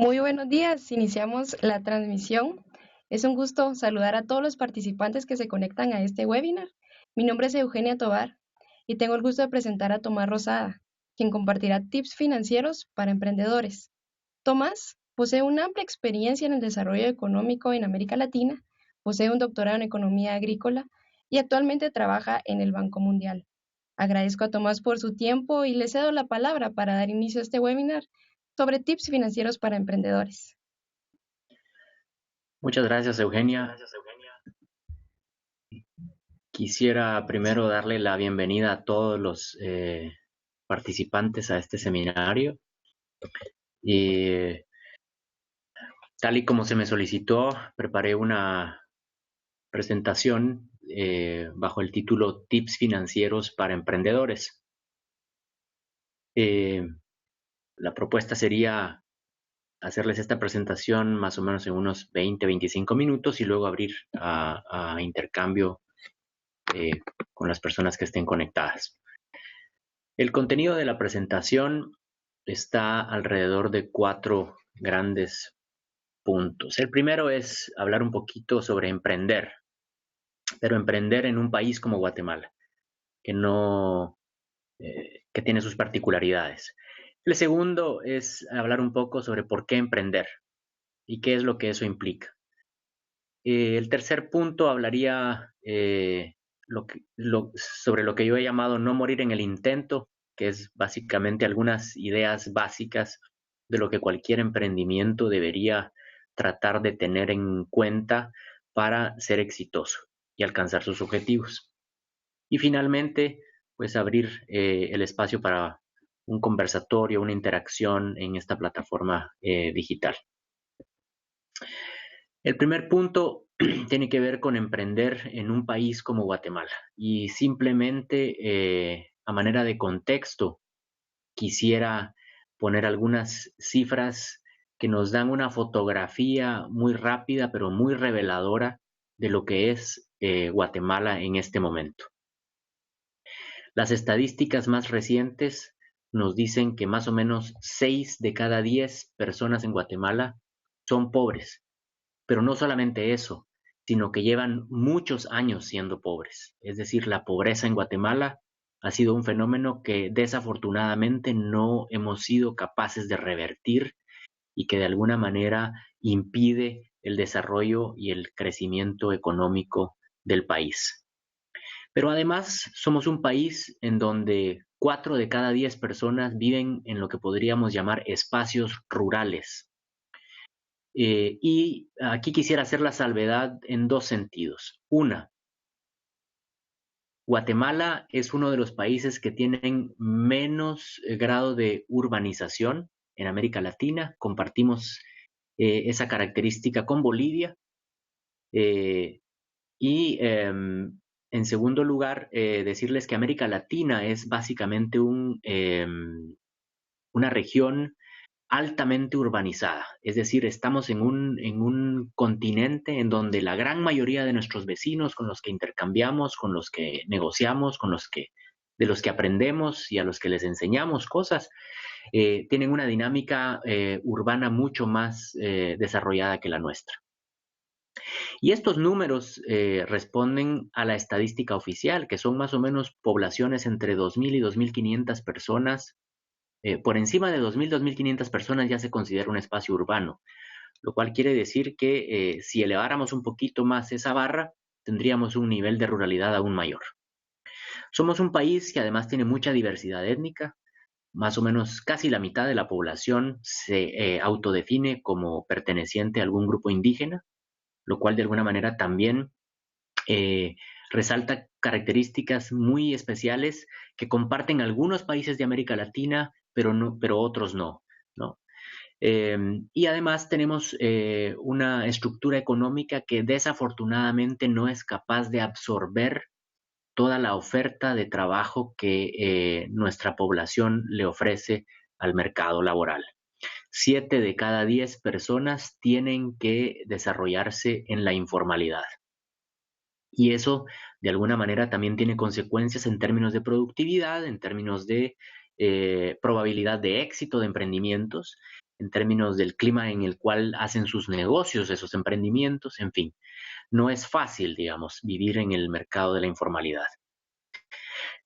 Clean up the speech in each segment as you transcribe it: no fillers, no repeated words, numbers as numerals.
Muy buenos días, iniciamos la transmisión. Es un gusto saludar a todos los participantes que se conectan a este webinar. Mi nombre es Eugenia Tovar y tengo el gusto de presentar a Tomás Rosada, quien compartirá tips financieros para emprendedores. Tomás posee una amplia experiencia en el desarrollo económico en América Latina, posee un doctorado en economía agrícola y actualmente trabaja en el Banco Mundial. Agradezco a Tomás por su tiempo y le cedo la palabra para dar inicio a este webinar sobre tips financieros para emprendedores. Muchas gracias, Eugenia. Quisiera primero darle la bienvenida a todos los participantes a este seminario. Y tal y como se me solicitó, preparé una presentación bajo el título Tips financieros para emprendedores. Eh, la propuesta sería hacerles esta presentación más o menos en unos 20-25 minutos y luego abrir a intercambio con las personas que estén conectadas. El contenido de la presentación está alrededor de 4 grandes puntos. El primero es hablar un poquito sobre emprender, pero emprender en un país como Guatemala, que no, que tiene sus particularidades. El segundo es hablar un poco sobre por qué emprender y qué es lo que eso implica. El tercer punto hablaría sobre lo que yo he llamado no morir en el intento, que es básicamente algunas ideas básicas de lo que cualquier emprendimiento debería tratar de tener en cuenta para ser exitoso y alcanzar sus objetivos. Y finalmente, pues abrir el espacio para un conversatorio, una interacción en esta plataforma digital. El primer punto tiene que ver con emprender en un país como Guatemala. Y simplemente, a manera de contexto, quisiera poner algunas cifras que nos dan una fotografía muy rápida, pero muy reveladora de lo que es Guatemala en este momento. Las estadísticas más recientes nos dicen que más o menos 6 de cada 10 personas en Guatemala son pobres. Pero no solamente eso, sino que llevan muchos años siendo pobres. Es decir, la pobreza en Guatemala ha sido un fenómeno que desafortunadamente no hemos sido capaces de revertir y que de alguna manera impide el desarrollo y el crecimiento económico del país. Pero además somos un país en donde 4 de cada 10 personas viven en lo que podríamos llamar espacios rurales. Y aquí quisiera hacer la salvedad en dos sentidos. Una, Guatemala es uno de los países que tienen menos grado de urbanización en América Latina. Compartimos esa característica con Bolivia. En segundo lugar, decirles que América Latina es básicamente una región altamente urbanizada, es decir, estamos en un continente en donde la gran mayoría de nuestros vecinos con los que intercambiamos, con los que negociamos, de los que aprendemos y a los que les enseñamos cosas, tienen una dinámica urbana mucho más desarrollada que la nuestra. Y estos números responden a la estadística oficial, que son más o menos poblaciones entre 2.000 y 2.500 personas. Por encima de 2.000, 2.500 personas ya se considera un espacio urbano, lo cual quiere decir que si eleváramos un poquito más esa barra, tendríamos un nivel de ruralidad aún mayor. Somos un país que además tiene mucha diversidad étnica, más o menos casi la mitad de la población se autodefine como perteneciente a algún grupo indígena, lo cual de alguna manera también eh, resalta características muy especiales que comparten algunos países de América Latina, pero otros no, ¿no? Y además tenemos una estructura económica que desafortunadamente no es capaz de absorber toda la oferta de trabajo que nuestra población le ofrece al mercado laboral. 7 de cada 10 personas tienen que desarrollarse en la informalidad. Y eso, de alguna manera, también tiene consecuencias en términos de productividad, en términos de probabilidad de éxito de emprendimientos en términos del clima en el cual hacen sus negocios, esos emprendimientos, en fin. No es fácil, digamos, vivir en el mercado de la informalidad.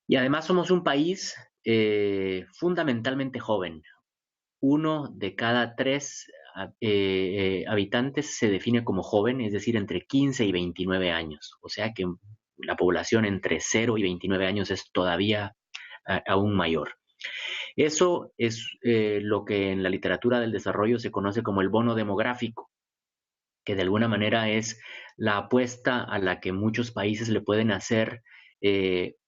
Y además somos un país fundamentalmente joven. Uno de cada tres habitantes se define como joven, es decir, entre 15 y 29 años. O sea que la población entre 0 y 29 años es todavía aún mayor. Eso es lo que en la literatura del desarrollo se conoce como el bono demográfico, que de alguna manera es la apuesta a la que muchos países le pueden hacer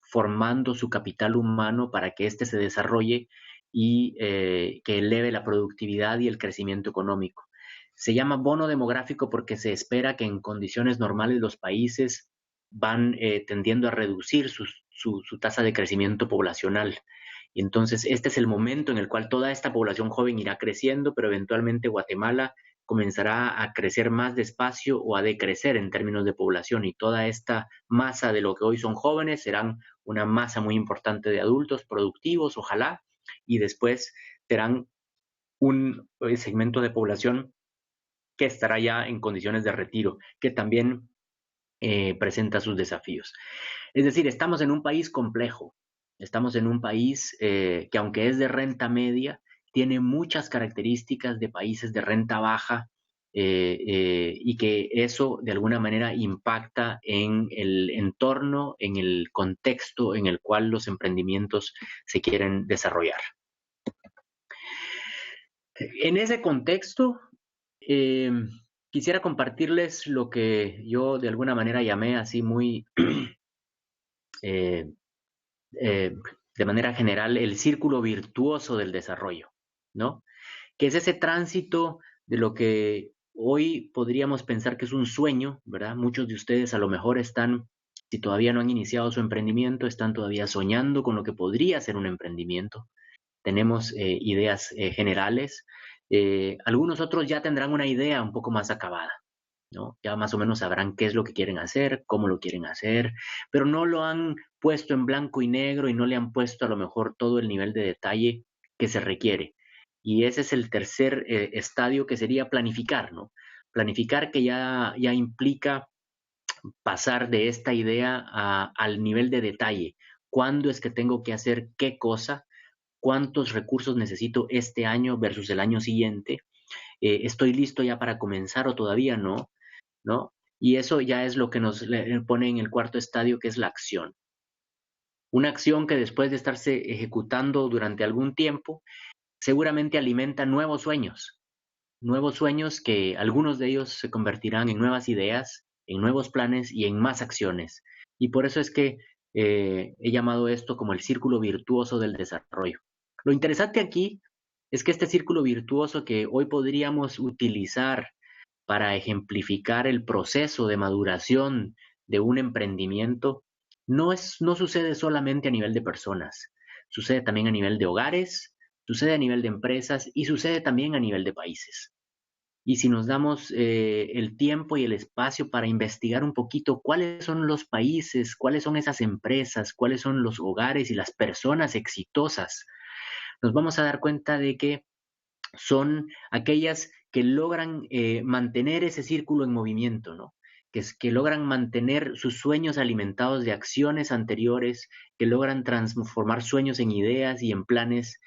formando su capital humano para que éste se desarrolle y que eleve la productividad y el crecimiento económico. Se llama bono demográfico porque se espera que en condiciones normales los países van tendiendo a reducir su tasa de crecimiento poblacional. Y entonces este es el momento en el cual toda esta población joven irá creciendo, pero eventualmente Guatemala comenzará a crecer más despacio o a decrecer en términos de población, y toda esta masa de lo que hoy son jóvenes serán una masa muy importante de adultos productivos, ojalá, y después serán un segmento de población que estará ya en condiciones de retiro, que también presenta sus desafíos. Es decir, estamos en un país complejo, estamos en un país que aunque es de renta media, tiene muchas características de países de renta baja y que eso de alguna manera impacta en el entorno, en el contexto en el cual los emprendimientos se quieren desarrollar. En ese contexto, eh, quisiera compartirles lo que yo de alguna manera llamé así muy eh, eh, de manera general el círculo virtuoso del desarrollo, ¿no? Que es ese tránsito de lo que hoy podríamos pensar que es un sueño, ¿verdad? Muchos de ustedes a lo mejor están, si todavía no han iniciado su emprendimiento, están todavía soñando con lo que podría ser un emprendimiento. Tenemos ideas generales. Algunos otros ya tendrán una idea un poco más acabada, ¿no? Ya más o menos sabrán qué es lo que quieren hacer, cómo lo quieren hacer, pero no lo han puesto en blanco y negro y no le han puesto a lo mejor todo el nivel de detalle que se requiere. Y ese es el tercer estadio, que sería planificar, ¿no? Planificar, que ya implica pasar de esta idea al nivel de detalle. ¿Cuándo es que tengo que hacer qué cosa? ¿Cuántos recursos necesito este año versus el año siguiente? ¿Estoy listo ya para comenzar o todavía no? ¿No? Y eso ya es lo que nos pone en el cuarto estadio, que es la acción. Una acción que después de estarse ejecutando durante algún tiempo, seguramente alimenta nuevos sueños que algunos de ellos se convertirán en nuevas ideas, en nuevos planes y en más acciones. Y por eso es que he llamado esto como el círculo virtuoso del desarrollo. Lo interesante aquí es que este círculo virtuoso que hoy podríamos utilizar para ejemplificar el proceso de maduración de un emprendimiento, no sucede solamente a nivel de personas, sucede también a nivel de hogares, sucede a nivel de empresas y sucede también a nivel de países. Y si nos damos el tiempo y el espacio para investigar un poquito cuáles son los países, cuáles son esas empresas, cuáles son los hogares y las personas exitosas, nos vamos a dar cuenta de que son aquellas que logran mantener ese círculo en movimiento, ¿no? Que logran mantener sus sueños alimentados de acciones anteriores, que logran transformar sueños en ideas y en planes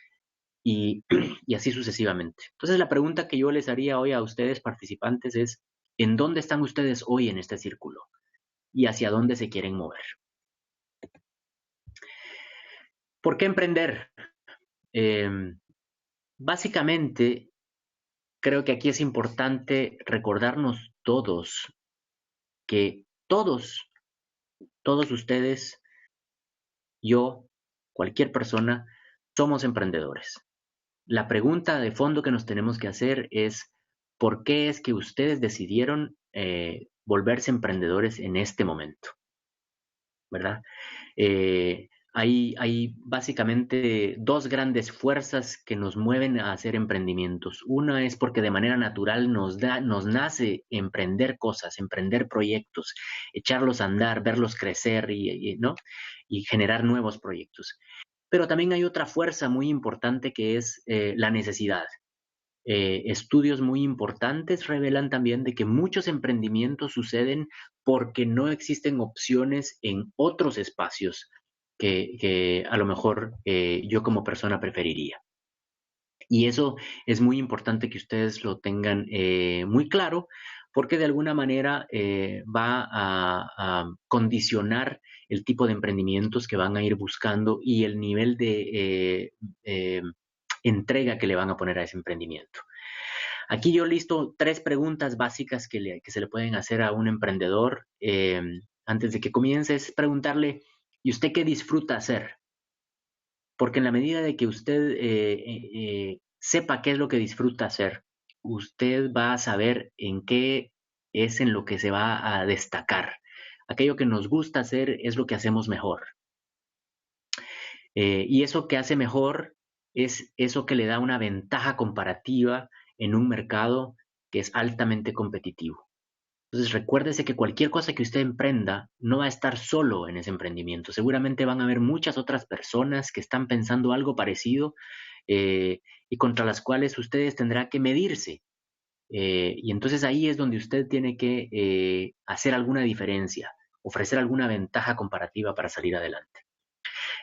y, y así sucesivamente. Entonces la pregunta que yo les haría hoy a ustedes participantes es, ¿en dónde están ustedes hoy en este círculo? ¿Y hacia dónde se quieren mover? ¿Por qué emprender? Eh, Básicamente, creo que aquí es importante recordarnos todos que todos ustedes, yo, cualquier persona, somos emprendedores. La pregunta de fondo que nos tenemos que hacer es, ¿por qué es que ustedes decidieron volverse emprendedores en este momento? ¿Verdad? Hay básicamente dos grandes fuerzas que nos mueven a hacer emprendimientos. Una es porque de manera natural nos nace emprender cosas, emprender proyectos, echarlos a andar, verlos crecer ¿no? Y generar nuevos proyectos. Pero también hay otra fuerza muy importante, que es la necesidad. Estudios muy importantes revelan también de que muchos emprendimientos suceden porque no existen opciones en otros espacios que a lo mejor yo como persona preferiría. Y eso es muy importante que ustedes lo tengan muy claro, porque de alguna manera va a condicionar el tipo de emprendimientos que van a ir buscando y el nivel de entrega que le van a poner a ese emprendimiento. Aquí yo listo 3 preguntas básicas que se le pueden hacer a un emprendedor antes de que comience. Es preguntarle, ¿y usted qué disfruta hacer? Porque en la medida de que usted sepa qué es lo que disfruta hacer, usted va a saber en qué es en lo que se va a destacar. Aquello que nos gusta hacer es lo que hacemos mejor. Y eso que hace mejor es eso que le da una ventaja comparativa en un mercado que es altamente competitivo. Entonces recuérdese que cualquier cosa que usted emprenda no va a estar solo en ese emprendimiento. Seguramente van a haber muchas otras personas que están pensando algo parecido y contra las cuales ustedes tendrá que medirse. Y entonces ahí es donde usted tiene que hacer alguna diferencia, ofrecer alguna ventaja comparativa para salir adelante.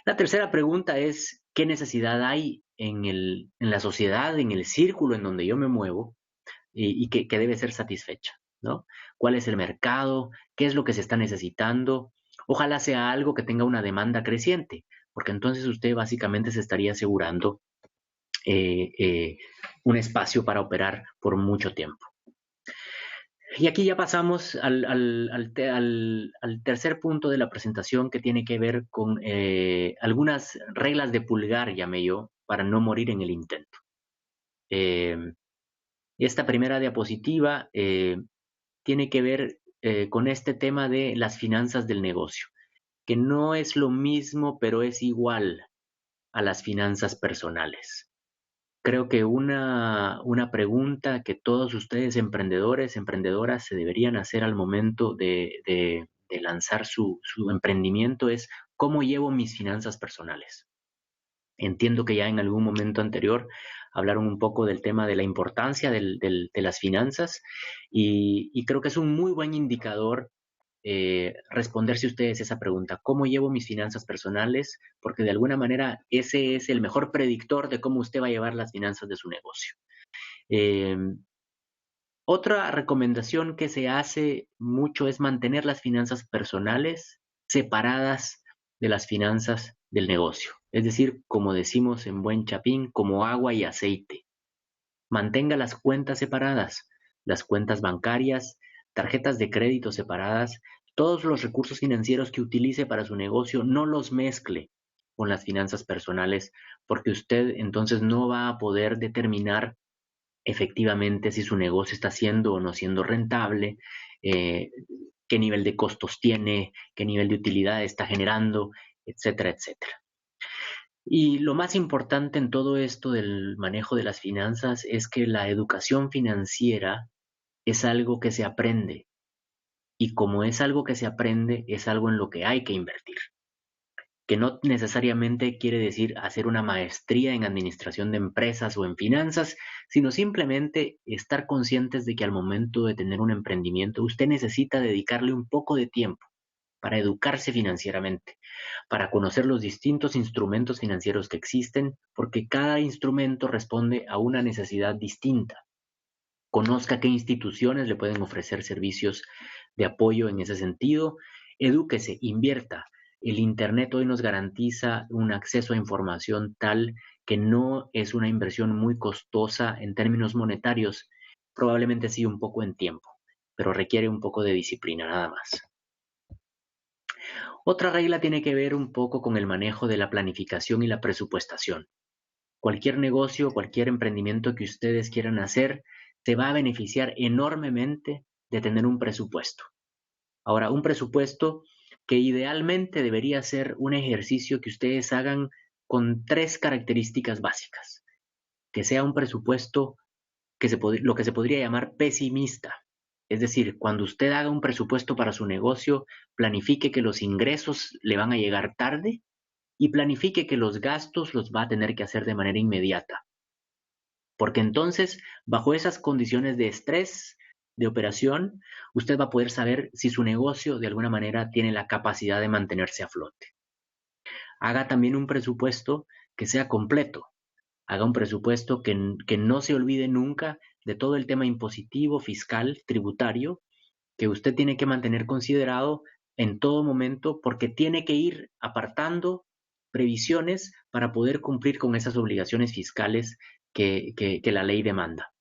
La tercera pregunta es, ¿qué necesidad hay en la sociedad, en el círculo en donde yo me muevo y que debe ser satisfecha, ¿no? ¿Cuál es el mercado? ¿Qué es lo que se está necesitando? Ojalá sea algo que tenga una demanda creciente, porque entonces usted básicamente se estaría asegurando eh, eh, un espacio para operar por mucho tiempo. Y aquí ya pasamos al tercer punto de la presentación que tiene que ver con algunas reglas de pulgar, llamé yo, para no morir en el intento. Esta primera diapositiva tiene que ver con este tema de las finanzas del negocio, que no es lo mismo, pero es igual a las finanzas personales. Creo que una pregunta que todos ustedes emprendedores, emprendedoras se deberían hacer al momento de lanzar su emprendimiento es, ¿cómo llevo mis finanzas personales? Entiendo que ya en algún momento anterior hablaron un poco del tema de la importancia de las finanzas y creo que es un muy buen indicador responderse ustedes esa pregunta, ¿cómo llevo mis finanzas personales? Porque de alguna manera ese es el mejor predictor de cómo usted va a llevar las finanzas de su negocio. Eh, Otra recomendación que se hace mucho es mantener las finanzas personales separadas de las finanzas del negocio. Es decir, como decimos en buen chapín, como agua y aceite. Mantenga las cuentas separadas, las cuentas bancarias, tarjetas de crédito separadas, todos los recursos financieros que utilice para su negocio, no los mezcle con las finanzas personales, porque usted entonces no va a poder determinar efectivamente si su negocio está siendo o no siendo rentable, eh, qué nivel de costos tiene, qué nivel de utilidad está generando, etcétera, etcétera. Y lo más importante en todo esto del manejo de las finanzas es que la educación financiera es algo que se aprende y como es algo que se aprende, es algo en lo que hay que invertir, que no necesariamente quiere decir hacer una maestría en administración de empresas o en finanzas, sino simplemente estar conscientes de que al momento de tener un emprendimiento usted necesita dedicarle un poco de tiempo para educarse financieramente, para conocer los distintos instrumentos financieros que existen, porque cada instrumento responde a una necesidad distinta. Conozca qué instituciones le pueden ofrecer servicios de apoyo en ese sentido, edúquese, invierta. El Internet hoy nos garantiza un acceso a información tal que no es una inversión muy costosa en términos monetarios, probablemente sí un poco en tiempo, pero requiere un poco de disciplina nada más. Otra regla tiene que ver un poco con el manejo de la planificación y la presupuestación. Cualquier negocio, cualquier emprendimiento que ustedes quieran hacer, se va a beneficiar enormemente de tener un presupuesto. Ahora, un presupuesto que idealmente debería ser un ejercicio que ustedes hagan con 3 características básicas. Que sea un presupuesto lo que se podría llamar pesimista. Es decir, cuando usted haga un presupuesto para su negocio, planifique que los ingresos le van a llegar tarde y planifique que los gastos los va a tener que hacer de manera inmediata. porque entonces, bajo esas condiciones de estrés, de operación, usted va a poder saber si su negocio de alguna manera tiene la capacidad de mantenerse a flote. Haga también un presupuesto que sea completo. Haga un presupuesto que no se olvide nunca de todo el tema impositivo, fiscal, tributario, que usted tiene que mantener considerado en todo momento porque tiene que ir apartando previsiones para poder cumplir con esas obligaciones fiscales que la ley demanda.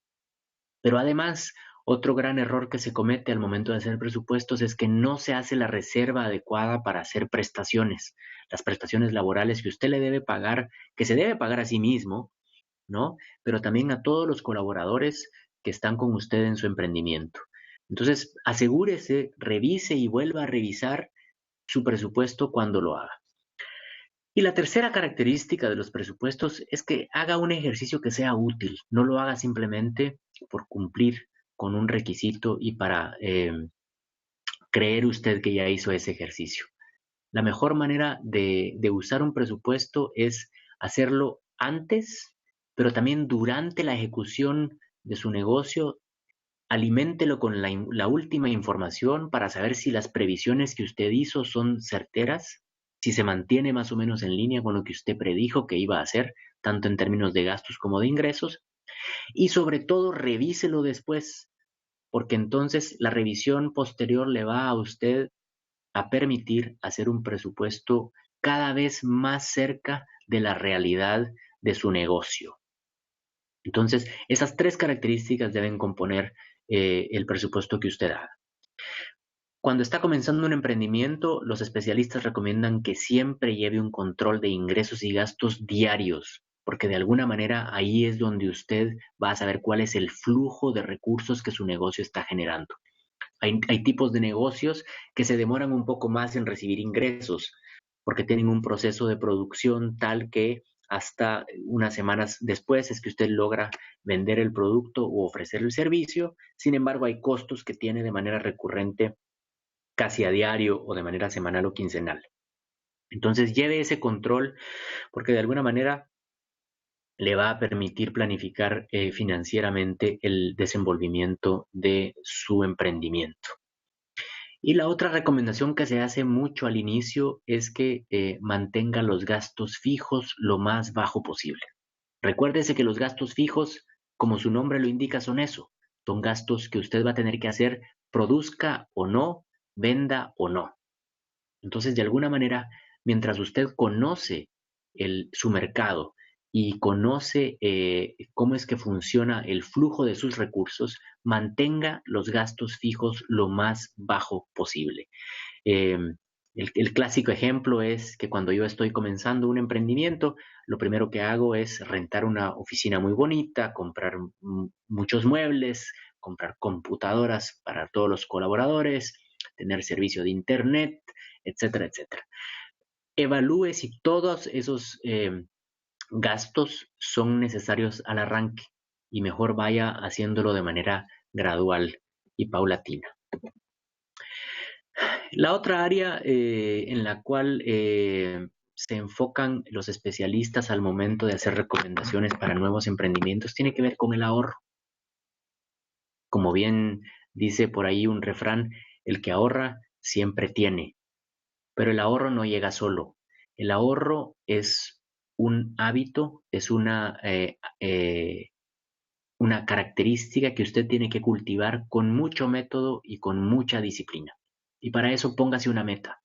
Pero además, otro gran error que se comete al momento de hacer presupuestos es que no se hace la reserva adecuada para hacer prestaciones, las prestaciones laborales que usted le debe pagar, que se debe pagar a sí mismo, ¿no? Pero también a todos los colaboradores que están con usted en su emprendimiento. Entonces, asegúrese, revise y vuelva a revisar su presupuesto cuando lo haga. Y la tercera característica de los presupuestos es que haga un ejercicio que sea útil, no lo haga simplemente por cumplir con un requisito y para creer usted que ya hizo ese ejercicio. La mejor manera de usar un presupuesto es hacerlo antes, pero también durante la ejecución de su negocio. Aliméntelo con la última información para saber si las previsiones que usted hizo son certeras, si se mantiene más o menos en línea con lo que usted predijo que iba a hacer, tanto en términos de gastos como de ingresos, y sobre todo revíselo después, porque entonces la revisión posterior le va a usted a permitir hacer un presupuesto cada vez más cerca de la realidad de su negocio. Entonces, esas tres características deben componer el presupuesto que usted haga. Cuando está comenzando un emprendimiento, los especialistas recomiendan que siempre lleve un control de ingresos y gastos diarios, porque de alguna manera ahí es donde usted va a saber cuál es el flujo de recursos que su negocio está generando. Hay tipos de negocios que se demoran un poco más en recibir ingresos, porque tienen un proceso de producción tal que hasta unas semanas después es que usted logra vender el producto o ofrecer el servicio. Sin embargo, hay costos que tiene de manera recurrente, casi a diario o de manera semanal o quincenal. Entonces, lleve ese control porque de alguna manera le va a permitir planificar financieramente el desenvolvimiento de su emprendimiento. Y la otra recomendación que se hace mucho al inicio es que mantenga los gastos fijos lo más bajo posible. Recuérdese que los gastos fijos, como su nombre lo indica, son eso. Son gastos que usted va a tener que hacer, produzca o no, venda o no. Entonces, de alguna manera, mientras usted conoce su mercado y conoce cómo es que funciona el flujo de sus recursos, mantenga los gastos fijos lo más bajo posible. Eh, el clásico ejemplo es que cuando yo estoy comenzando un emprendimiento, lo primero que hago es rentar una oficina muy bonita, comprar muchos muebles, comprar computadoras para todos los colaboradores, tener servicio de internet, etcétera, etcétera. Evalúe si todos esos gastos son necesarios al arranque y mejor vaya haciéndolo de manera gradual y paulatina. La otra área en la cual se enfocan los especialistas al momento de hacer recomendaciones para nuevos emprendimientos tiene que ver con el ahorro. Como bien dice por ahí un refrán, el que ahorra siempre tiene, pero el ahorro no llega solo. El ahorro es un hábito, es una característica que usted tiene que cultivar con mucho método y con mucha disciplina. Y para eso póngase una meta.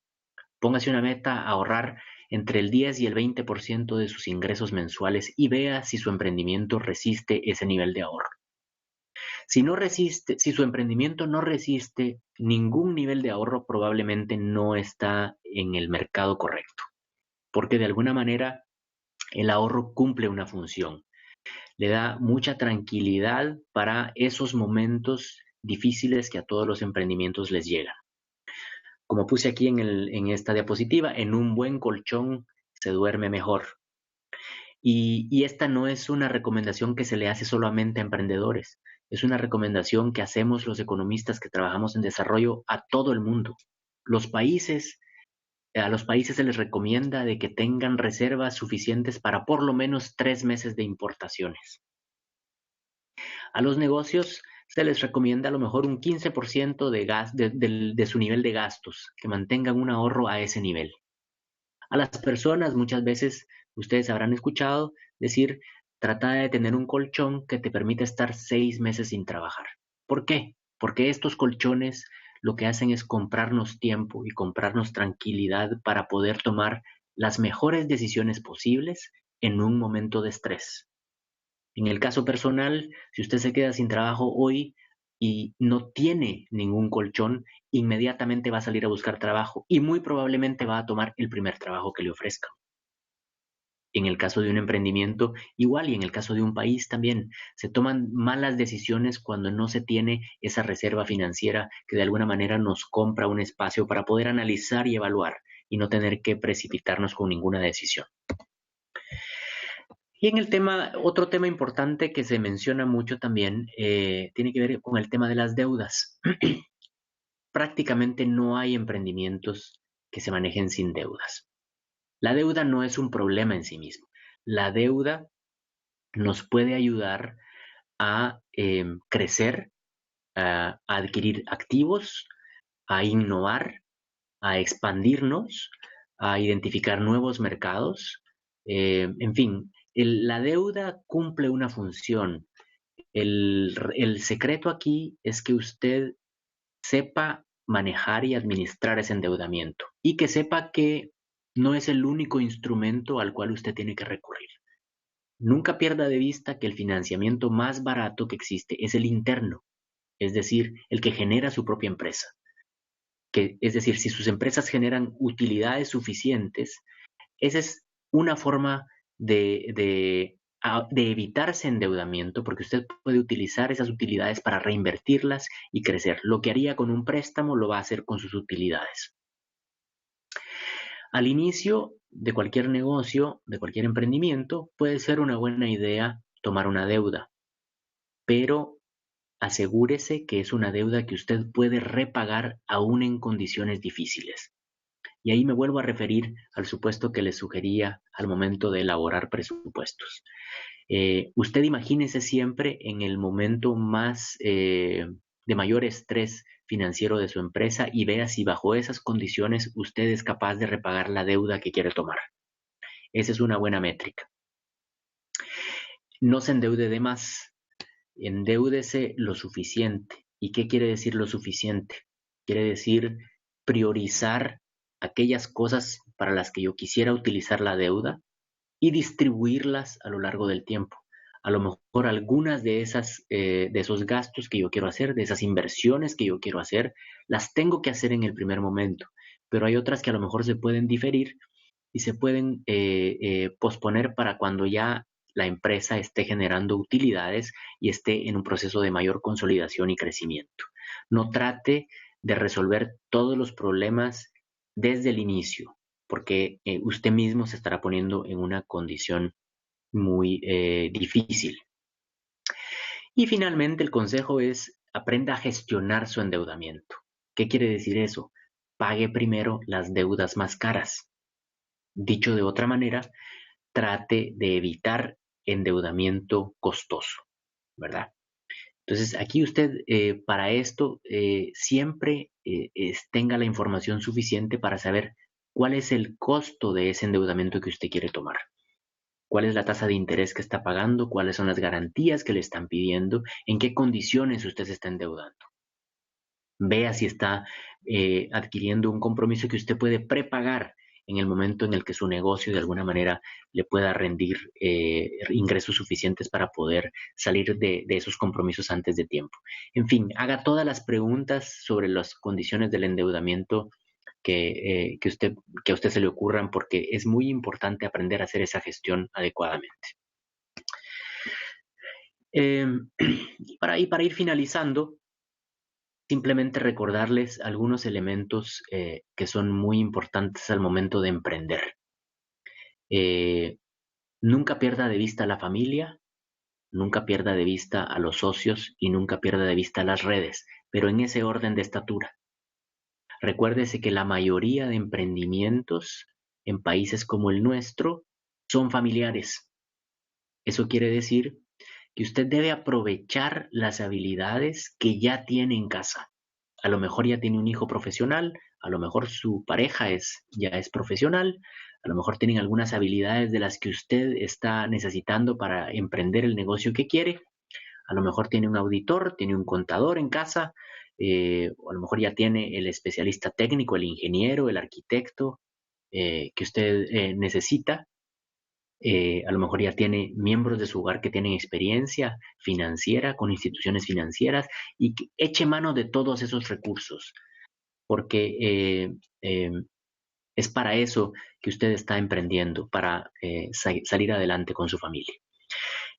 Póngase una meta a ahorrar entre el 10 y el 20% de sus ingresos mensuales y vea si su emprendimiento resiste ese nivel de ahorro. Si no resiste, si su emprendimiento no resiste ningún nivel de ahorro, probablemente no está en el mercado correcto, porque de alguna manera el ahorro cumple una función. Le da mucha tranquilidad para esos momentos difíciles que a todos los emprendimientos les llegan. Como puse aquí en esta diapositiva, en un buen colchón se duerme mejor. Y esta no es una recomendación que se le hace solamente a emprendedores, es una recomendación que hacemos los economistas que trabajamos en desarrollo a todo el mundo. A los países se les recomienda de que tengan reservas suficientes para por lo menos 3 meses de importaciones. A los negocios se les recomienda a lo mejor un 15% de su nivel de gastos, que mantengan un ahorro a ese nivel. A las personas muchas veces ustedes habrán escuchado decir, trata de tener un colchón que te permita estar 6 meses sin trabajar. ¿Por qué? Porque estos colchones lo que hacen es comprarnos tiempo y comprarnos tranquilidad para poder tomar las mejores decisiones posibles en un momento de estrés. En el caso personal, si usted se queda sin trabajo hoy y no tiene ningún colchón, inmediatamente va a salir a buscar trabajo y muy probablemente va a tomar el primer trabajo que le ofrezcan. En el caso de un emprendimiento, igual, y en el caso de un país también, se toman malas decisiones cuando no se tiene esa reserva financiera que de alguna manera nos compra un espacio para poder analizar y evaluar y no tener que precipitarnos con ninguna decisión. Y en el tema, otro tema importante que se menciona mucho también tiene que ver con el tema de las deudas. Prácticamente no hay emprendimientos que se manejen sin deudas. La deuda no es un problema en sí mismo. La deuda nos puede ayudar a crecer, a adquirir activos, a innovar, a expandirnos, a identificar nuevos mercados. En fin, la deuda cumple una función. El secreto aquí es que usted sepa manejar y administrar ese endeudamiento y que sepa que no es el único instrumento al cual usted tiene que recurrir. Nunca pierda de vista que el financiamiento más barato que existe es el interno, es decir, el que genera su propia empresa. Es decir, si sus empresas generan utilidades suficientes, esa es una forma de evitarse endeudamiento, porque usted puede utilizar esas utilidades para reinvertirlas y crecer. Lo que haría con un préstamo lo va a hacer con sus utilidades. Al inicio de cualquier negocio, de cualquier emprendimiento, puede ser una buena idea tomar una deuda, pero asegúrese que es una deuda que usted puede repagar aún en condiciones difíciles. Y ahí me vuelvo a referir al supuesto que les sugería al momento de elaborar presupuestos. Usted imagínese siempre en el momento más de mayor estrés financiero de su empresa y vea si bajo esas condiciones usted es capaz de repagar la deuda que quiere tomar. Esa es una buena métrica. No se endeude de más, endeúdese lo suficiente. ¿Y qué quiere decir lo suficiente? Quiere decir priorizar aquellas cosas para las que yo quisiera utilizar la deuda y distribuirlas a lo largo del tiempo. A lo mejor algunas de esos gastos que yo quiero hacer, de esas inversiones que yo quiero hacer, las tengo que hacer en el primer momento, pero hay otras que a lo mejor se pueden diferir y se pueden posponer para cuando ya la empresa esté generando utilidades y esté en un proceso de mayor consolidación y crecimiento. No trate de resolver todos los problemas desde el inicio, porque usted mismo se estará poniendo en una condición muy difícil. Y finalmente el consejo es aprenda a gestionar su endeudamiento. ¿Qué quiere decir eso? Pague primero las deudas más caras. Dicho de otra manera, trate de evitar endeudamiento costoso, ¿verdad? Entonces, aquí usted para esto siempre tenga la información suficiente para saber cuál es el costo de ese endeudamiento que usted quiere tomar. ¿Cuál es la tasa de interés que está pagando? ¿Cuáles son las garantías que le están pidiendo? ¿En qué condiciones usted se está endeudando? Vea si está adquiriendo un compromiso que usted puede prepagar en el momento en el que su negocio de alguna manera le pueda rendir ingresos suficientes para poder salir de esos compromisos antes de tiempo. En fin, haga todas las preguntas sobre las condiciones del endeudamiento que a usted se le ocurran, porque es muy importante aprender a hacer esa gestión adecuadamente. Para ir finalizando, simplemente recordarles algunos elementos que son muy importantes al momento de emprender. Nunca pierda de vista a la familia, nunca pierda de vista a los socios y nunca pierda de vista las redes, pero en ese orden de estatura. Recuérdese que la mayoría de emprendimientos en países como el nuestro son familiares. Eso quiere decir que usted debe aprovechar las habilidades que ya tiene en casa. A lo mejor ya tiene un hijo profesional, a lo mejor su pareja ya es profesional, a lo mejor tienen algunas habilidades de las que usted está necesitando para emprender el negocio que quiere. A lo mejor tiene un auditor, tiene un contador en casa, o a lo mejor ya tiene el especialista técnico, el ingeniero, el arquitecto que usted necesita. A lo mejor ya tiene miembros de su hogar que tienen experiencia financiera con instituciones financieras y que eche mano de todos esos recursos, porque es para eso que usted está emprendiendo, para salir adelante con su familia.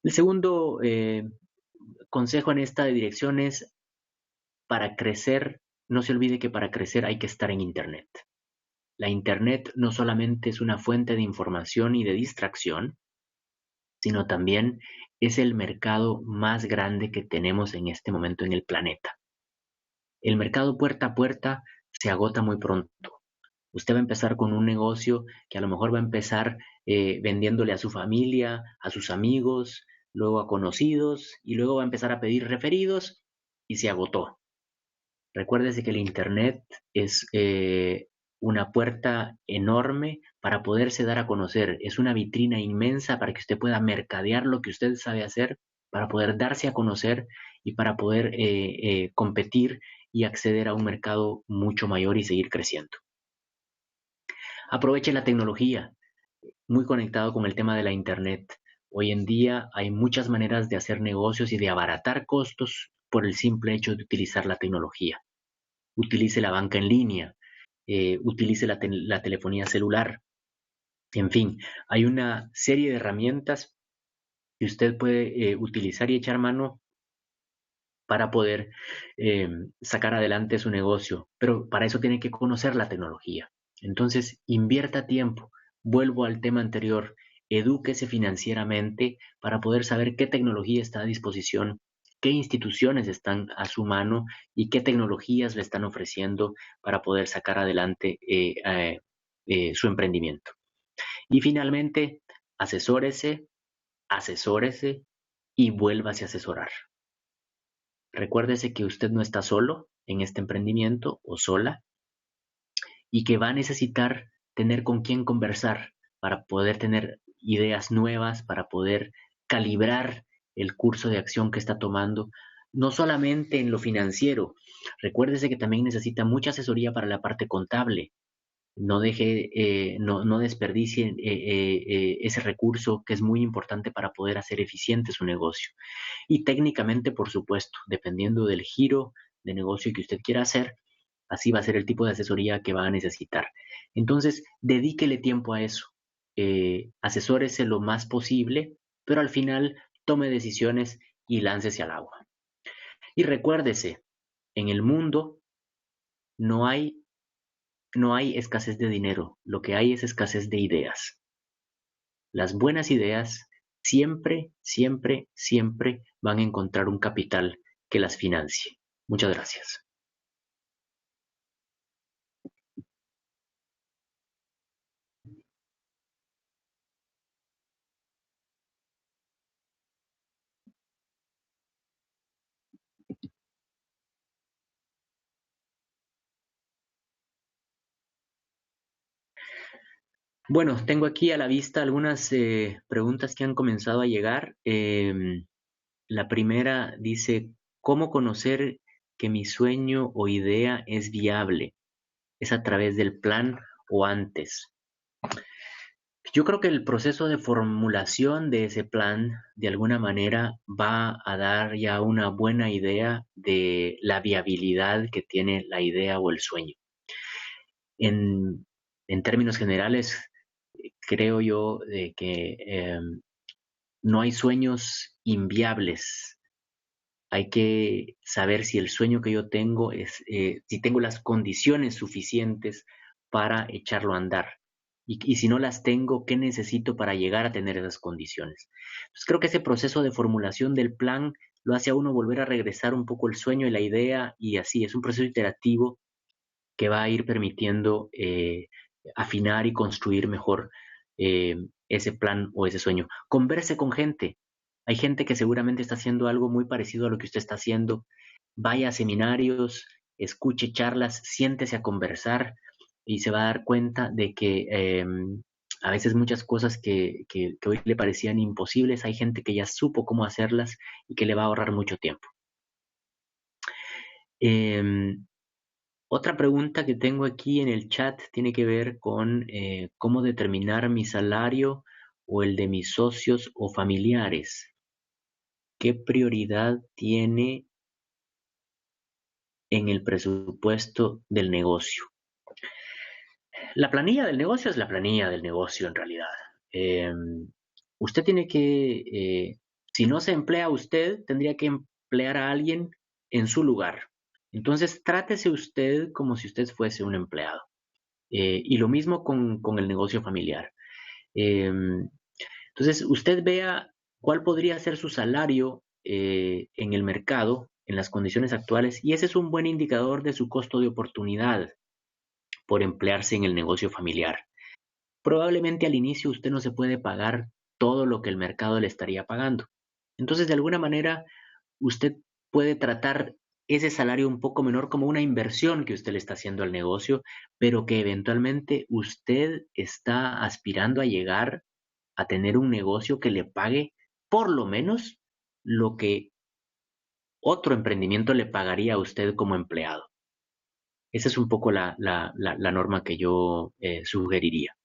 El segundo consejo en esta dirección es, para crecer, no se olvide que para crecer hay que estar en Internet. La Internet no solamente es una fuente de información y de distracción, sino también es el mercado más grande que tenemos en este momento en el planeta. El mercado puerta a puerta se agota muy pronto. Usted va a empezar con un negocio que a lo mejor va a empezar vendiéndole a su familia, a sus amigos, luego a conocidos, y luego va a empezar a pedir referidos y se agotó. Recuérdese que el Internet es una puerta enorme para poderse dar a conocer. Es una vitrina inmensa para que usted pueda mercadear lo que usted sabe hacer, para poder darse a conocer y para poder competir y acceder a un mercado mucho mayor y seguir creciendo. Aproveche la tecnología, muy conectado con el tema de la Internet. Hoy en día hay muchas maneras de hacer negocios y de abaratar costos por el simple hecho de utilizar la tecnología. Utilice la banca en línea, utilice la telefonía celular. En fin, hay una serie de herramientas que usted puede utilizar y echar mano para poder sacar adelante su negocio, pero para eso tiene que conocer la tecnología. Entonces, invierta tiempo. Vuelvo al tema anterior, edúquese financieramente para poder saber qué tecnología está a disposición, qué instituciones están a su mano y qué tecnologías le están ofreciendo para poder sacar adelante su emprendimiento. Y finalmente, asesórese, asesórese y vuélvase a asesorar. Recuérdese que usted no está solo en este emprendimiento o sola y que va a necesitar tener con quién conversar para poder tener ideas nuevas, para poder calibrar el curso de acción que está tomando, no solamente en lo financiero. Recuérdese que también necesita mucha asesoría para la parte contable. No desperdicien ese recurso que es muy importante para poder hacer eficiente su negocio. Y técnicamente, por supuesto, dependiendo del giro de negocio que usted quiera hacer, así va a ser el tipo de asesoría que va a necesitar. Entonces, dedíquele tiempo a eso. Asesórese lo más posible, pero al final tome decisiones y láncese al agua. Y recuérdese, en el mundo no hay, no hay escasez de dinero, lo que hay es escasez de ideas. Las buenas ideas siempre, siempre, siempre van a encontrar un capital que las financie. Muchas gracias. Bueno, tengo aquí a la vista algunas preguntas que han comenzado a llegar. La primera dice, ¿cómo conocer que mi sueño o idea es viable? ¿Es a través del plan o antes? Yo creo que el proceso de formulación de ese plan de alguna manera va a dar ya una buena idea de la viabilidad que tiene la idea o el sueño. En, en términos generales, creo yo de que no hay sueños inviables. Hay que saber si el sueño que yo tengo si tengo las condiciones suficientes para echarlo a andar. Y si no las tengo, ¿qué necesito para llegar a tener esas condiciones? Entonces creo que ese proceso de formulación del plan lo hace a uno volver a regresar un poco el sueño y la idea, y así es un proceso iterativo que va a ir permitiendo afinar y construir mejor ese plan o ese sueño. Converse con gente, Hay gente que seguramente está haciendo algo muy parecido a lo que usted está haciendo. Vaya a seminarios, escuche charlas, siéntese a conversar y se va a dar cuenta de que a veces muchas cosas que hoy le parecían imposibles, hay gente que ya supo cómo hacerlas y que le va a ahorrar mucho tiempo. Em, Otra pregunta que tengo aquí en el chat tiene que ver con cómo determinar mi salario o el de mis socios o familiares. ¿Qué prioridad tiene en el presupuesto del negocio? La planilla del negocio es la planilla del negocio en realidad. Eh, Usted tiene que, si no se emplea usted, tendría que emplear a alguien en su lugar. Entonces, trátese usted como si usted fuese un empleado. Y lo mismo con el negocio familiar. Eh, entonces, usted vea cuál podría ser su salario en el mercado, en las condiciones actuales, y ese es un buen indicador de su costo de oportunidad por emplearse en el negocio familiar. Probablemente al inicio usted no se puede pagar todo lo que el mercado le estaría pagando. Entonces, de alguna manera, usted puede tratar ese salario un poco menor como una inversión que usted le está haciendo al negocio, pero que eventualmente usted está aspirando a llegar a tener un negocio que le pague por lo menos lo que otro emprendimiento le pagaría a usted como empleado. Esa es un poco la norma que yo sugeriría.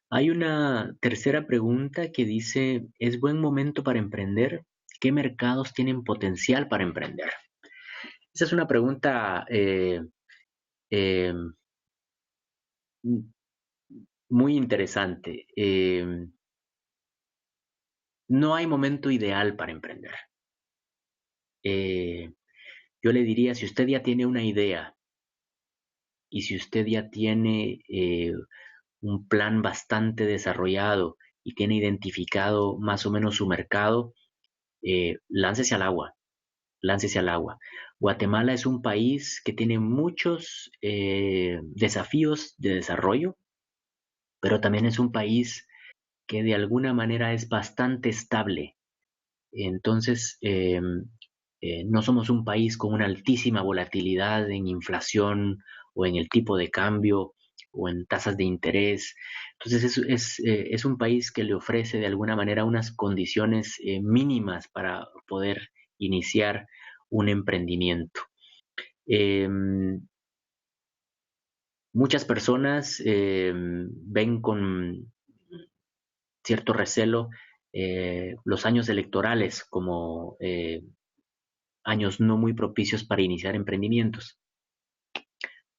Hay una tercera pregunta que dice, ¿es buen momento para emprender? ¿Qué mercados tienen potencial para emprender? Esa es una pregunta eh, muy interesante. No hay momento ideal para emprender. Eh, yo le diría, si usted ya tiene una idea y si usted ya tiene un plan bastante desarrollado y tiene identificado más o menos su mercado, láncese al agua, láncese al agua. Guatemala es un país que tiene muchos desafíos de desarrollo, pero también es un país que de alguna manera es bastante estable. Entonces, no somos un país con una altísima volatilidad en inflación o en el tipo de cambio o en tasas de interés. Entonces, es un país que le ofrece de alguna manera unas condiciones mínimas para poder iniciar un emprendimiento. Eh, Muchas personas ven con cierto recelo los años electorales como años no muy propicios para iniciar emprendimientos.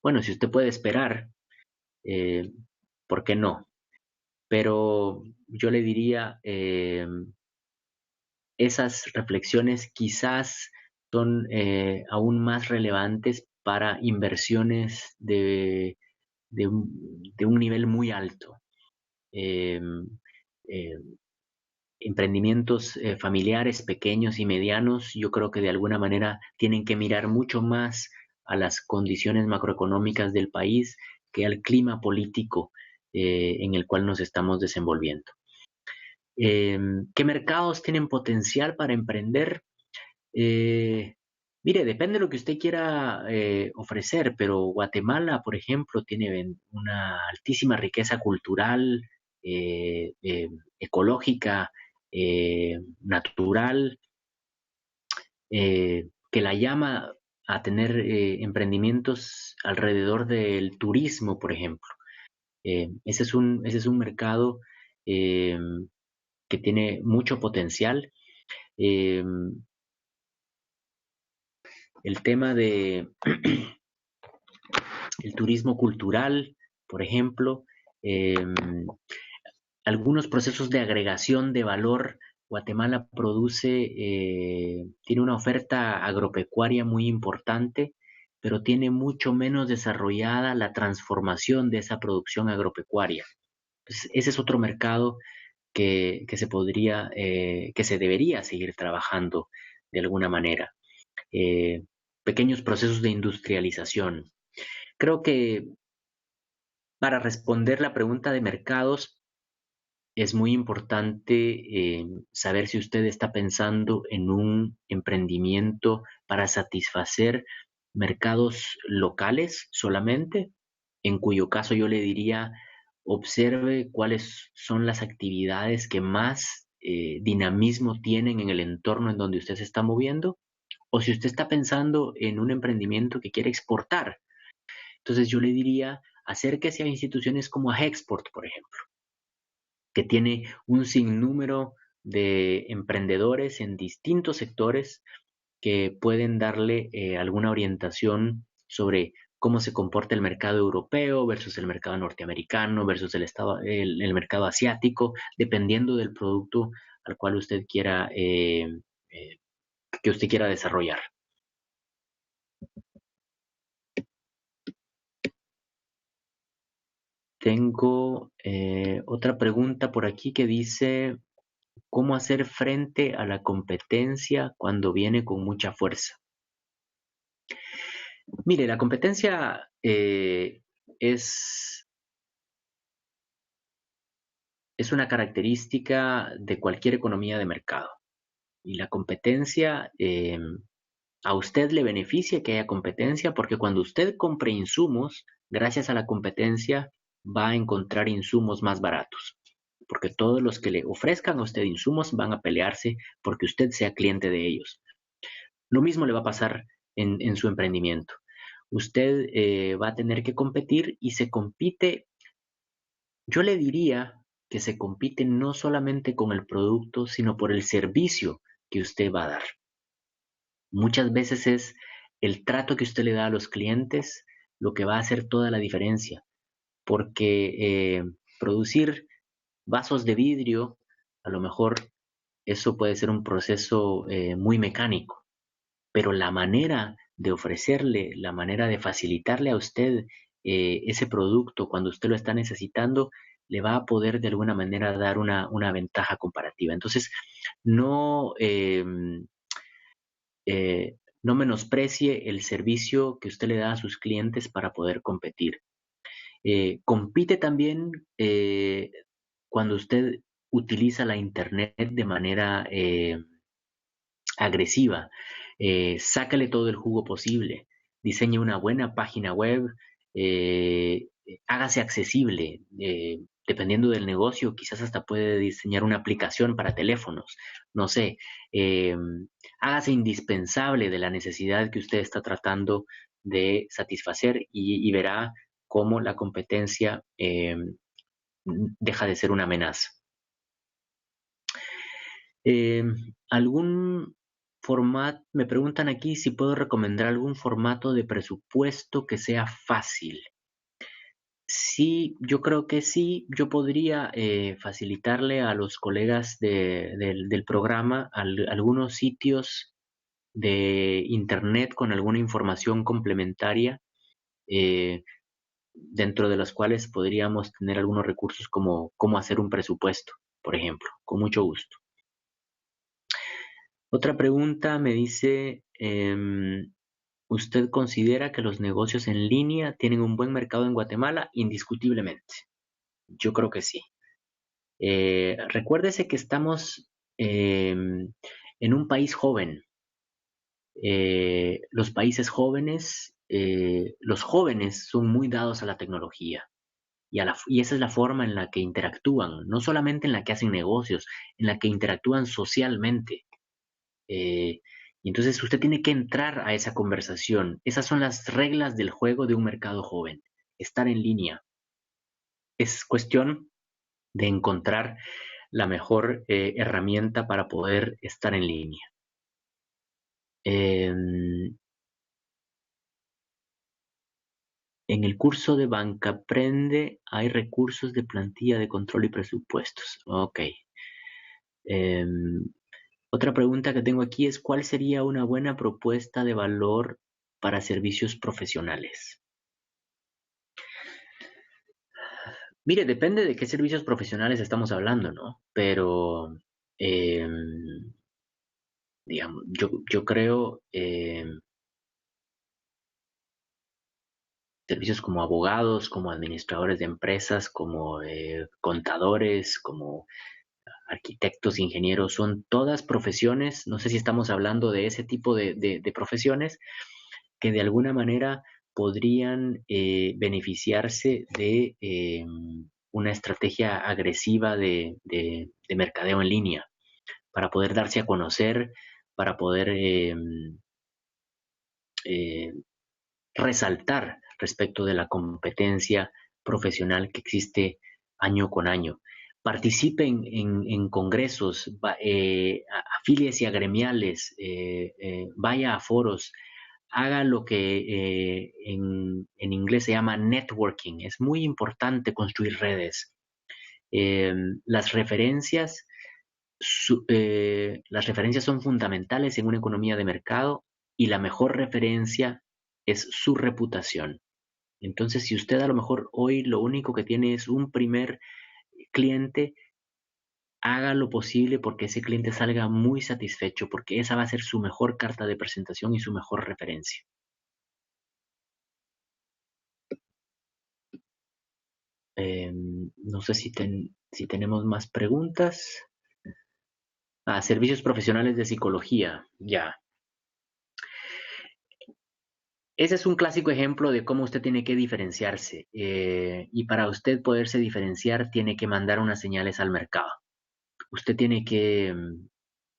Bueno, si usted puede esperar, eh, ¿por qué no? Pero yo le diría, esas reflexiones quizás son aún más relevantes para inversiones de un nivel muy alto. Eh, eh, Emprendimientos familiares pequeños y medianos, yo creo que de alguna manera tienen que mirar mucho más a las condiciones macroeconómicas del país que al clima político en el cual nos estamos desenvolviendo. Eh, ¿Qué mercados tienen potencial para emprender? Eh, Mire, depende de lo que usted quiera ofrecer, pero Guatemala, por ejemplo, tiene una altísima riqueza cultural, ecológica, natural, que la llama a tener emprendimientos alrededor del turismo, por ejemplo. Ese es un mercado eh, que tiene mucho potencial. Eh, el tema de el turismo cultural, por ejemplo, eh, algunos procesos de agregación de valor. Guatemala tiene una oferta agropecuaria muy importante, pero tiene mucho menos desarrollada la transformación de esa producción agropecuaria. Entonces, ese es otro mercado que se podría, que se debería seguir trabajando de alguna manera. Eh, Pequeños procesos de industrialización. Creo que para responder la pregunta de mercados, es muy importante saber si usted está pensando en un emprendimiento para satisfacer mercados locales solamente, en cuyo caso yo le diría, observe cuáles son las actividades que más dinamismo tienen en el entorno en donde usted se está moviendo, o si usted está pensando en un emprendimiento que quiere exportar. Entonces yo le diría, acérquese a instituciones como a Hexport, por ejemplo, que tiene un sinnúmero de emprendedores en distintos sectores que pueden darle alguna orientación sobre cómo se comporta el mercado europeo versus el mercado norteamericano versus el mercado asiático, dependiendo del producto al cual usted quiera eh, que usted quiera desarrollar. Tengo otra pregunta por aquí que dice, ¿cómo hacer frente a la competencia cuando viene con mucha fuerza? Mire, la competencia es una característica de cualquier economía de mercado. Y la competencia, a usted le beneficia que haya competencia porque cuando usted compre insumos, gracias a la competencia, va a encontrar insumos más baratos. Porque todos los que le ofrezcan a usted insumos van a pelearse porque usted sea cliente de ellos. Lo mismo le va a pasar en su emprendimiento. Usted va a tener que competir y se compite. Yo le diría que se compite no solamente con el producto, sino por el servicio que usted va a dar. Muchas veces es el trato que usted le da a los clientes lo que va a hacer toda la diferencia, porque producir vasos de vidrio, a lo mejor eso puede ser un proceso muy mecánico, pero la manera de ofrecerle, la manera de facilitarle a usted ese producto cuando usted lo está necesitando, le va a poder de alguna manera dar una ventaja comparativa. Entonces, no, no menosprecie el servicio que usted le da a sus clientes para poder competir. Compite también cuando usted utiliza la Internet de manera agresiva. Sácale todo el jugo posible. Diseñe una buena página web. Hágase accesible. Dependiendo del negocio, quizás hasta puede diseñar una aplicación para teléfonos. No sé. eh, Hágase indispensable de la necesidad que usted está tratando de satisfacer y verá cómo la competencia deja de ser una amenaza. Eh, ¿Algún formato? Me preguntan aquí si puedo recomendar algún formato de presupuesto que sea fácil. Sí, yo creo que sí. Yo podría facilitarle a los colegas del programa algunos sitios de internet con alguna información complementaria, eh, dentro de las cuales podríamos tener algunos recursos como cómo hacer un presupuesto, por ejemplo, con mucho gusto. Otra pregunta me dice, ¿usted considera que los negocios en línea tienen un buen mercado en Guatemala? Indiscutiblemente. Yo creo que sí. Recuérdese que estamos en un país joven. Los países jóvenes, los jóvenes son muy dados a la tecnología y esa es la forma en la que interactúan, no solamente en la que hacen negocios, en la que interactúan socialmente. Eh, y entonces usted tiene que entrar a esa conversación. Esas son las reglas del juego de un mercado joven. Estar en línea. Es cuestión de encontrar la mejor herramienta para poder estar en línea. En el curso de Banca Aprende hay recursos de plantilla de control y presupuestos. Ok. Em, Otra pregunta que tengo aquí es, ¿cuál sería una buena propuesta de valor para servicios profesionales? Mire, depende de qué servicios profesionales estamos hablando, ¿no? Pero, digamos, yo creo servicios como abogados, como administradores de empresas, como contadores, como arquitectos, ingenieros, son todas profesiones, no sé si estamos hablando de ese tipo de profesiones, que de alguna manera podrían beneficiarse de una estrategia agresiva de mercadeo en línea para poder darse a conocer, para poder eh, resaltar respecto de la competencia profesional que existe año con año. Participe en congresos, afíliese a gremiales, vaya a foros, haga lo que en inglés se llama networking. Es muy importante construir redes. Eh, las referencias las referencias son fundamentales en una economía de mercado y la mejor referencia es su reputación. Entonces, si usted a lo mejor hoy lo único que tiene es un primer cliente, haga lo posible porque ese cliente salga muy satisfecho, porque esa va a ser su mejor carta de presentación y su mejor referencia. No sé si tenemos más preguntas. Servicios profesionales de psicología, ya. Ese es un clásico ejemplo de cómo usted tiene que diferenciarse. Y para usted poderse diferenciar, tiene que mandar unas señales al mercado. Usted tiene que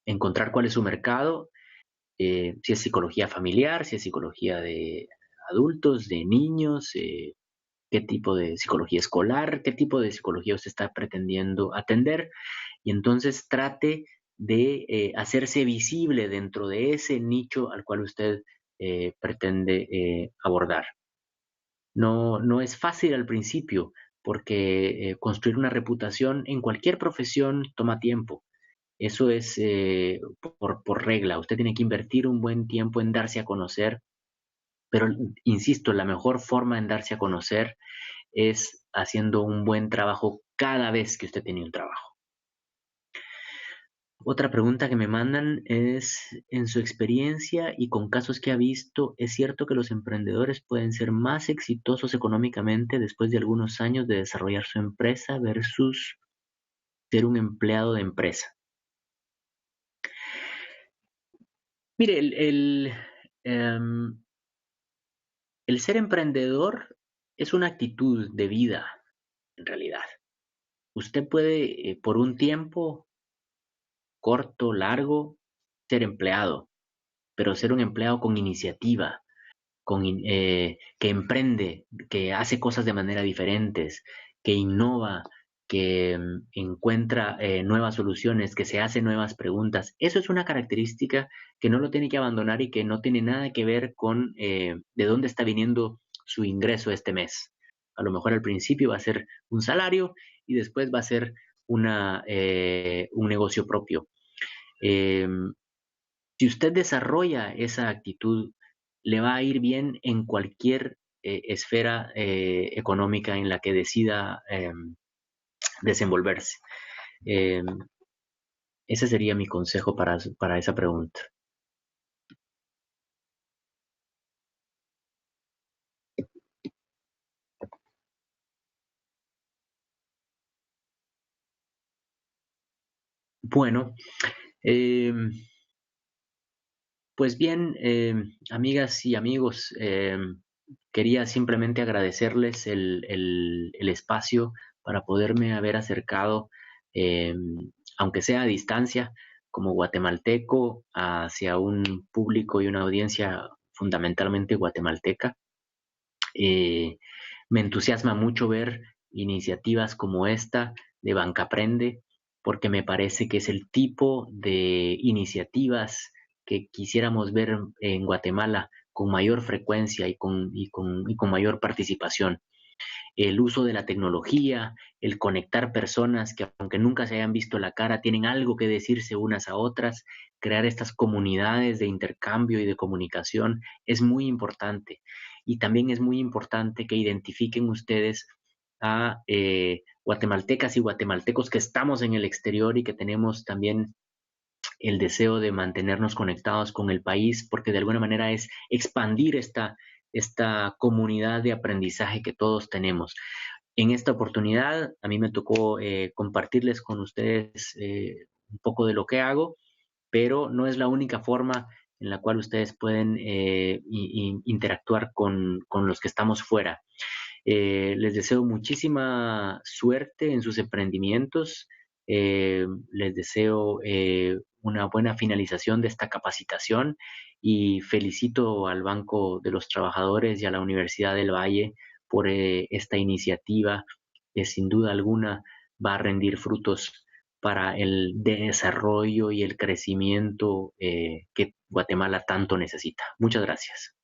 encontrar cuál es su mercado, si es psicología familiar, si es psicología de adultos, de niños, qué tipo de psicología escolar, qué tipo de psicología usted está pretendiendo atender. Y entonces trate de hacerse visible dentro de ese nicho al cual usted pretende abordar. No es fácil al principio porque construir una reputación en cualquier profesión toma tiempo. Eso es por regla. Usted tiene que invertir un buen tiempo en darse a conocer, pero insisto, la mejor forma en darse a conocer es haciendo un buen trabajo cada vez que usted tiene un trabajo. Otra pregunta que me mandan es, en su experiencia y con casos que ha visto, ¿es cierto que los emprendedores pueden ser más exitosos económicamente después de algunos años de desarrollar su empresa versus ser un empleado de empresa? Mire, em, el ser emprendedor es una actitud de vida, en realidad. Usted puede, por un tiempo corto, largo, ser empleado, pero ser un empleado con iniciativa, que emprende, que hace cosas de manera diferentes, que innova, que encuentra nuevas soluciones, que se hace nuevas preguntas. Eso es una característica que no lo tiene que abandonar y que no tiene nada que ver con de dónde está viniendo su ingreso este mes. A lo mejor al principio va a ser un salario y después va a ser un negocio propio. Eh, si usted desarrolla esa actitud, le va a ir bien en cualquier esfera económica en la que decida desenvolverse. Eh, Ese sería mi consejo para esa pregunta. Bueno, eh, pues bien, amigas y amigos, quería simplemente agradecerles el espacio para poderme haber acercado, eh, aunque sea a distancia, como guatemalteco, hacia un público y una audiencia fundamentalmente guatemalteca. Eh, Me entusiasma mucho ver iniciativas como esta de Bancaprende, porque me parece que es el tipo de iniciativas que quisiéramos ver en Guatemala con mayor frecuencia y con mayor participación. El uso de la tecnología, el conectar personas que aunque nunca se hayan visto la cara, tienen algo que decirse unas a otras, crear estas comunidades de intercambio y de comunicación es muy importante. Y también es muy importante que identifiquen ustedes a guatemaltecas y guatemaltecos que estamos en el exterior y que tenemos también el deseo de mantenernos conectados con el país, porque de alguna manera es expandir esta comunidad de aprendizaje que todos tenemos. En esta oportunidad, a mí me tocó compartirles con ustedes un poco de lo que hago, pero no es la única forma en la cual ustedes pueden interactuar con los que estamos fuera. Les deseo muchísima suerte en sus emprendimientos. Les deseo una buena finalización de esta capacitación y felicito al Banco de los Trabajadores y a la Universidad del Valle por esta iniciativa que sin duda alguna va a rendir frutos para el desarrollo y el crecimiento que Guatemala tanto necesita. Muchas gracias.